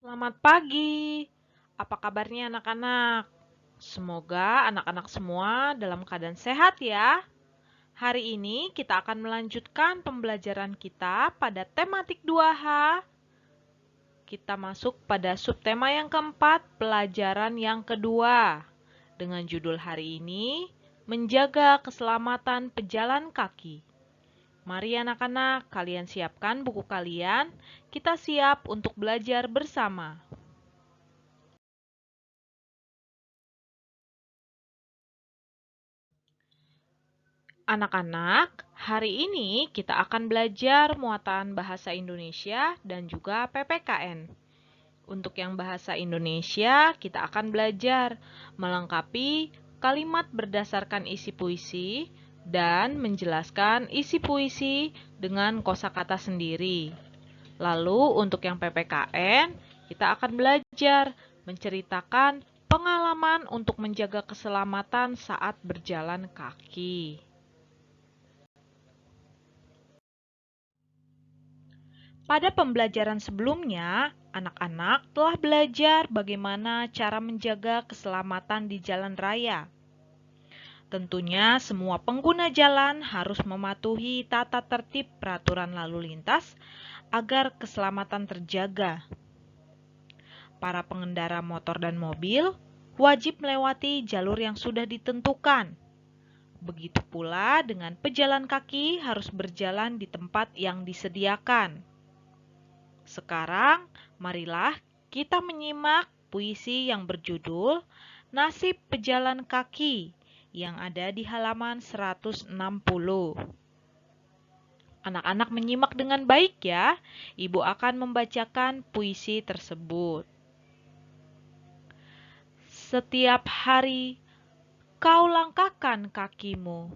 Selamat pagi. Apa kabarnya anak-anak? Semoga anak-anak semua dalam keadaan sehat ya. Hari ini kita akan melanjutkan pembelajaran kita pada tematik 2H. Kita masuk pada subtema yang keempat, pelajaran yang kedua. Dengan judul hari ini, menjaga keselamatan pejalan kaki. Mari anak-anak, kalian siapkan buku kalian. Kita siap untuk belajar bersama. Anak-anak, hari ini kita akan belajar muatan bahasa Indonesia dan juga PPKN. Untuk yang bahasa Indonesia, kita akan belajar melengkapi kalimat berdasarkan isi puisi dan menjelaskan isi puisi dengan kosakata sendiri. Lalu untuk yang PPKN, kita akan belajar menceritakan pengalaman untuk menjaga keselamatan saat berjalan kaki. Pada pembelajaran sebelumnya, anak-anak telah belajar bagaimana cara menjaga keselamatan di jalan raya. Tentunya semua pengguna jalan harus mematuhi tata tertib peraturan lalu lintas agar keselamatan terjaga. Para pengendara motor dan mobil wajib melewati jalur yang sudah ditentukan. Begitu pula dengan pejalan kaki harus berjalan di tempat yang disediakan. Sekarang, marilah kita menyimak puisi yang berjudul Nasib Pejalan Kaki yang ada di halaman 160. Anak-anak menyimak dengan baik ya. Ibu akan membacakan puisi tersebut. Setiap hari kau langkahkan kakimu.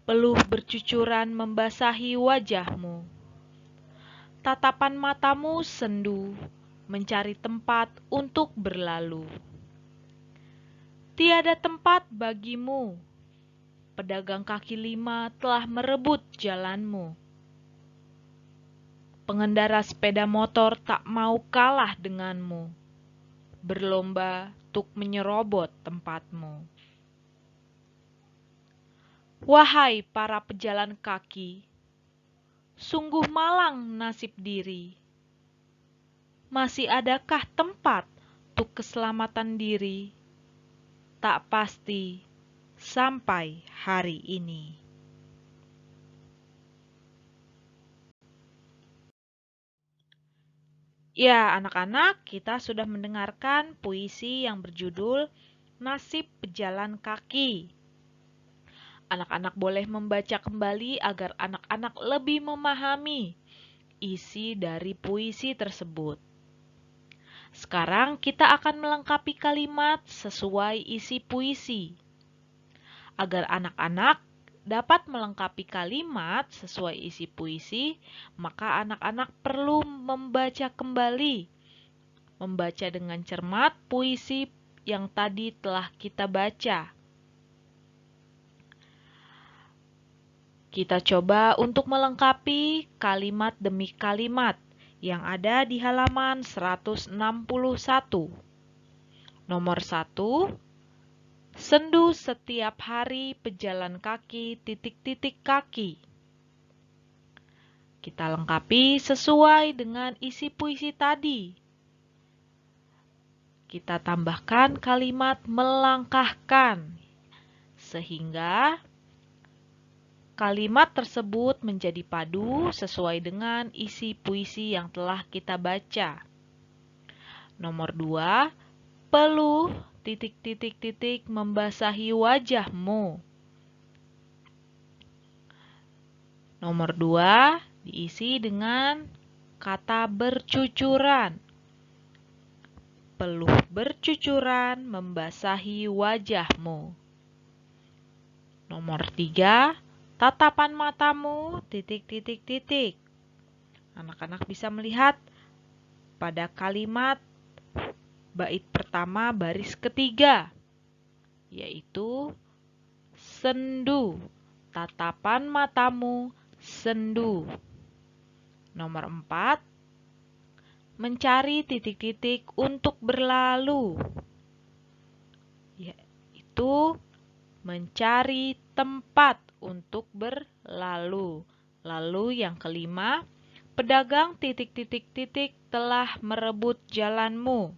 Peluh bercucuran membasahi wajahmu. Tatapan matamu sendu, mencari tempat untuk berlalu. Tiada tempat bagimu. Pedagang kaki lima telah merebut jalanmu. Pengendara sepeda motor tak mau kalah denganmu. Berlomba untuk menyerobot tempatmu. Wahai para pejalan kaki, sungguh malang nasib diri. Masih adakah tempat untuk keselamatan diri? Tak pasti sampai hari ini. Ya, anak-anak, kita sudah mendengarkan puisi yang berjudul Nasib Pejalan Kaki. Anak-anak boleh membaca kembali agar anak-anak lebih memahami isi dari puisi tersebut. Sekarang kita akan melengkapi kalimat sesuai isi puisi. Agar anak-anak dapat melengkapi kalimat sesuai isi puisi, maka anak-anak perlu membaca kembali. Membaca dengan cermat puisi yang tadi telah kita baca. Kita coba untuk melengkapi kalimat demi kalimat yang ada di halaman 161. Nomor 1, sendu setiap hari pejalan kaki titik-titik kaki. Kita lengkapi sesuai dengan isi puisi tadi. Kita tambahkan kalimat melangkahkan, sehingga kalimat tersebut menjadi padu sesuai dengan isi puisi yang telah kita baca. Nomor 2, peluh titik-titik-titik membasahi wajahmu. Nomor 2, diisi dengan kata bercucuran. Peluh bercucuran membasahi wajahmu. Nomor 3, tatapan matamu titik-titik-titik. Anak-anak bisa melihat pada kalimat bait pertama baris ketiga, yaitu sendu. Tatapan matamu sendu. Nomor 4, mencari titik-titik untuk berlalu, yaitu mencari tempat untuk berlalu. Lalu yang kelima, pedagang titik-titik-titik telah merebut jalanmu.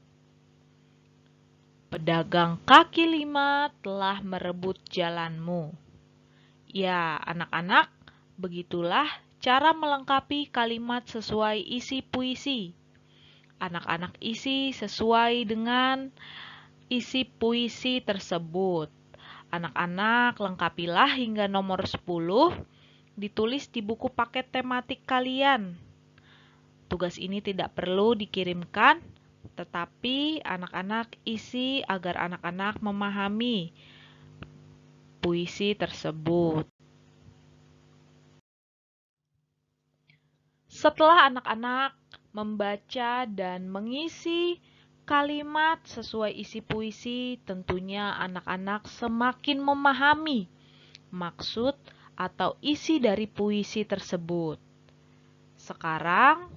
Pedagang kaki lima telah merebut jalanmu. Ya, anak-anak, begitulah cara melengkapi kalimat sesuai isi puisi. Anak-anak isi sesuai dengan isi puisi tersebut. Anak-anak lengkapilah hingga nomor 10, ditulis di buku paket tematik kalian. Tugas ini tidak perlu dikirimkan, tetapi anak-anak isi agar anak-anak memahami puisi tersebut. Setelah anak-anak membaca dan mengisi kalimat sesuai isi puisi, tentunya anak-anak semakin memahami maksud atau isi dari puisi tersebut. Sekarang,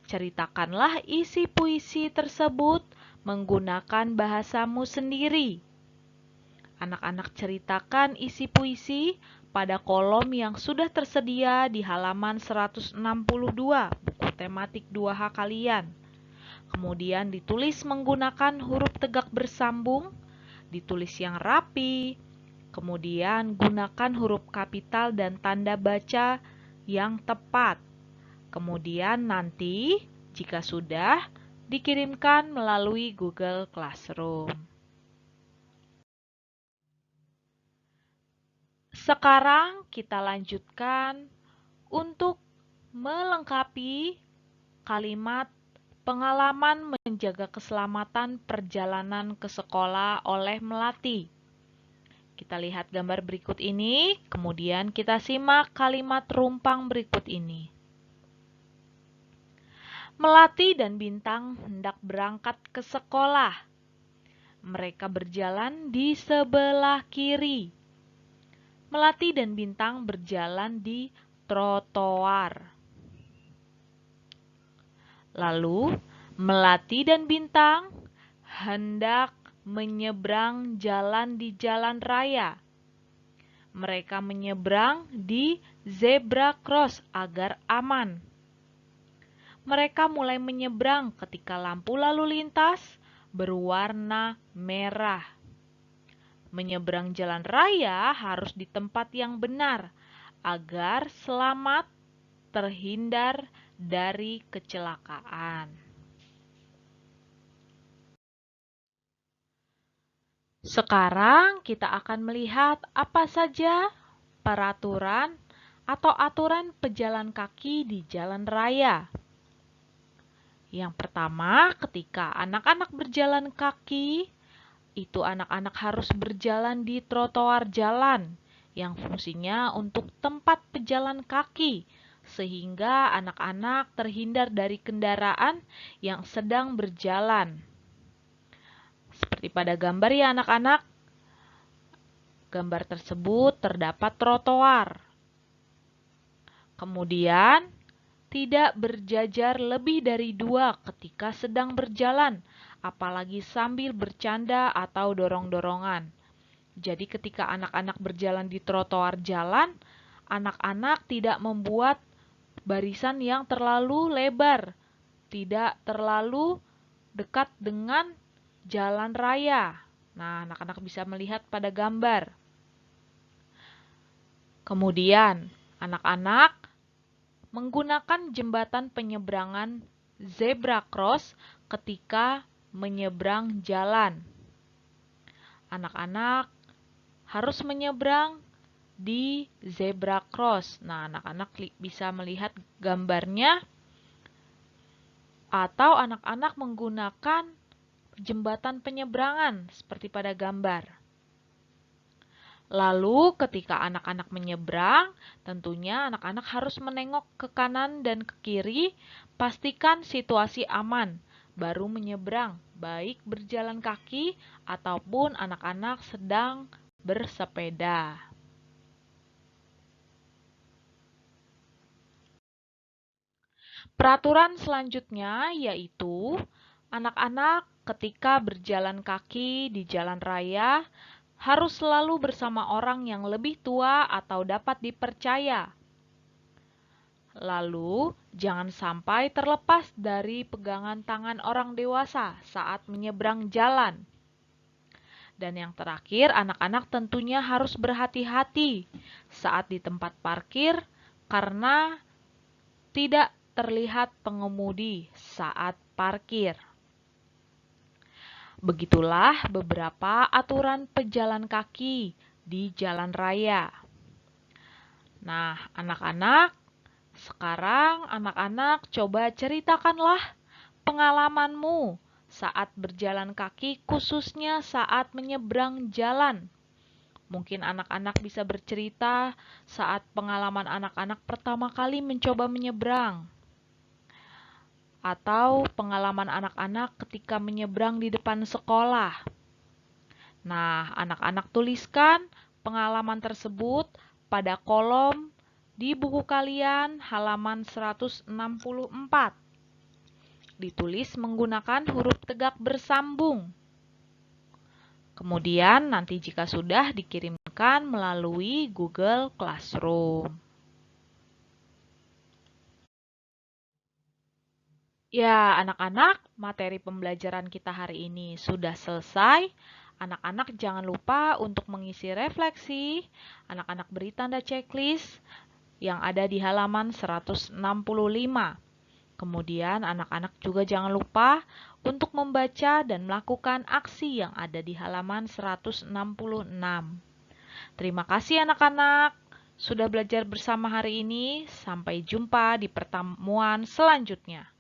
ceritakanlah isi puisi tersebut menggunakan bahasamu sendiri. Anak-anak ceritakan isi puisi pada kolom yang sudah tersedia di halaman 162 buku tematik 2H kalian. Kemudian ditulis menggunakan huruf tegak bersambung, ditulis yang rapi, kemudian gunakan huruf kapital dan tanda baca yang tepat. Kemudian nanti, jika sudah, dikirimkan melalui Google Classroom. Sekarang kita lanjutkan untuk melengkapi kalimat pengalaman menjaga keselamatan perjalanan ke sekolah oleh Melati. Kita lihat gambar berikut ini, kemudian kita simak kalimat rumpang berikut ini. Melati dan Bintang hendak berangkat ke sekolah. Mereka berjalan di sebelah kiri. Melati dan Bintang berjalan di trotoar. Lalu, Melati dan Bintang hendak menyeberang jalan di jalan raya. Mereka menyeberang di zebra cross agar aman. Mereka mulai menyeberang ketika lampu lalu lintas berwarna merah. Menyeberang jalan raya harus di tempat yang benar agar selamat terhindar dari kecelakaan. Sekarang kita akan melihat apa saja peraturan atau aturan pejalan kaki di jalan raya. Yang pertama, ketika anak-anak berjalan kaki, itu anak-anak harus berjalan di trotoar jalan yang fungsinya untuk tempat pejalan kaki, sehingga anak-anak terhindar dari kendaraan yang sedang berjalan. Seperti pada gambar ya anak-anak, gambar tersebut terdapat trotoar. Kemudian, tidak berjajar lebih dari 2 ketika sedang berjalan, apalagi sambil bercanda atau dorong-dorongan. Jadi ketika anak-anak berjalan di trotoar jalan, anak-anak tidak membuat barisan yang terlalu lebar, tidak terlalu dekat dengan jalan raya. Nah, anak-anak bisa melihat pada gambar. Kemudian, anak-anak menggunakan jembatan penyeberangan zebra cross ketika menyeberang jalan. Anak-anak harus menyeberang di zebra cross. Nah, anak-anak bisa melihat gambarnya atau anak-anak menggunakan jembatan penyeberangan seperti pada gambar. Lalu ketika anak-anak menyeberang, tentunya anak-anak harus menengok ke kanan dan ke kiri, pastikan situasi aman, baru menyeberang, baik berjalan kaki ataupun anak-anak sedang bersepeda. Peraturan selanjutnya yaitu anak-anak ketika berjalan kaki di jalan raya harus selalu bersama orang yang lebih tua atau dapat dipercaya. Lalu, jangan sampai terlepas dari pegangan tangan orang dewasa saat menyeberang jalan. Dan yang terakhir, anak-anak tentunya harus berhati-hati saat di tempat parkir karena tidak terlihat pengemudi saat parkir. Begitulah beberapa aturan pejalan kaki di jalan raya. Nah, anak-anak, sekarang anak-anak coba ceritakanlah pengalamanmu saat berjalan kaki, khususnya saat menyeberang jalan. Mungkin anak-anak bisa bercerita saat pengalaman anak-anak pertama kali mencoba menyeberang. Atau pengalaman anak-anak ketika menyeberang di depan sekolah. Nah, anak-anak tuliskan pengalaman tersebut pada kolom di buku kalian halaman 164. Ditulis menggunakan huruf tegak bersambung. Kemudian nanti jika sudah dikirimkan melalui Google Classroom. Ya, anak-anak, materi pembelajaran kita hari ini sudah selesai. Anak-anak jangan lupa untuk mengisi refleksi. Anak-anak beri tanda checklist yang ada di halaman 165. Kemudian anak-anak juga jangan lupa untuk membaca dan melakukan aksi yang ada di halaman 166. Terima kasih anak-anak sudah belajar bersama hari ini. Sampai jumpa di pertemuan selanjutnya.